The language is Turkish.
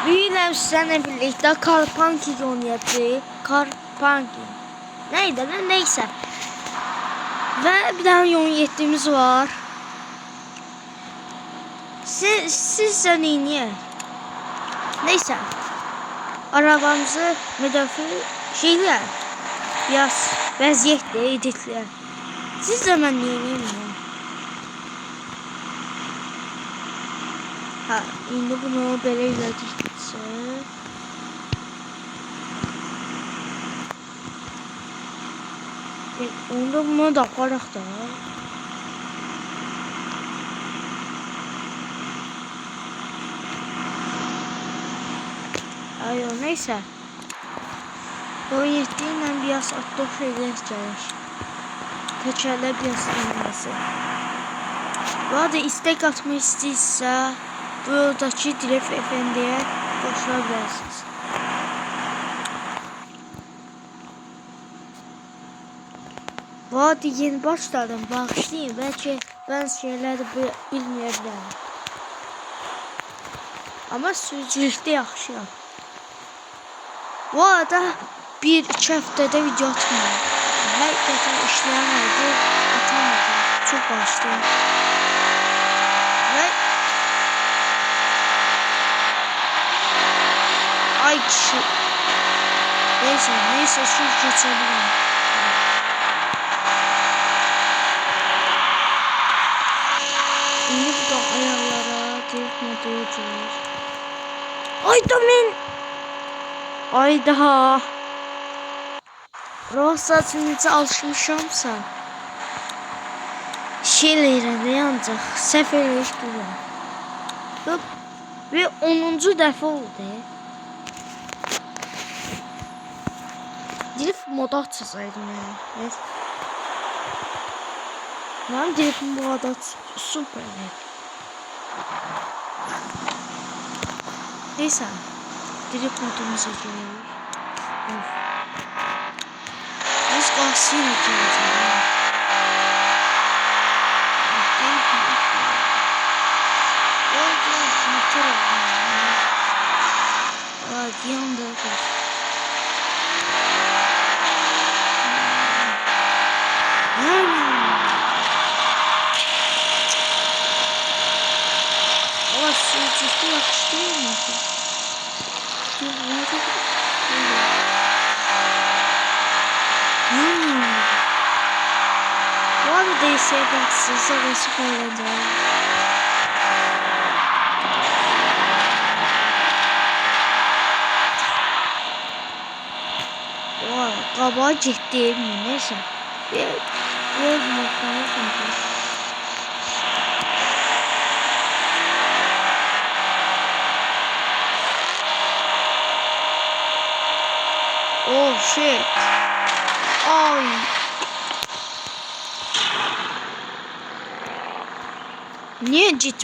Büyüyle sizlerle birlikte Car Punking oynayacağız. Car Punking. Neydi lan? Neyse. Ve bir tane yolun yettiğimiz var. Sizce niye? Neyse. Arabamızı müdafi şeyler. Biraz vaziyette editler. Sizce ben neyim ya? Ha, indi bunu belə elədiksə onda bunu da aparaq da. Ayo, neysə. O yetdiğiyle biraz atdoş şeyler gəlir. Təkərlər biraz inməsi. Bu arada istek atma istəyirsə buradaki Dilef Efendi'ye koşulabilirsiniz. Bu arada yeni başladım. Bağışlayın. Belki bazı şeyleri bilmeyebilirim. Ama sürücülükte yaxşıyam. Bu arada bir iki haftada video atmıyorum. Hakikaten işleyemedi. Atamadım. Çok bağışlayın. Ve ay kişi. Neyse şu geçebilirim. Şimdi bu da ayarlara direkt moduya giriyor. Ayda men. Ayda. Ruhsatın necə alışmışamsa. Şeylerinde ancaq səhv eləyirəm. Ve 10-cu dəfə oldu. Drift moda açsaydım yani. Evet. Benim driftim bu kadar süper. Neyse. Drift modumuza giriyoruz. Biz gazıyla gireceğiz. Yandı. Ama sürücüsü yakıştı mı? Bu arada DS'ye baksınız. Orası koyulacak. Kabağa ciddi mi? Neyse. Bir makarna koyacağız. Oh shit. Ay. Niye ciddi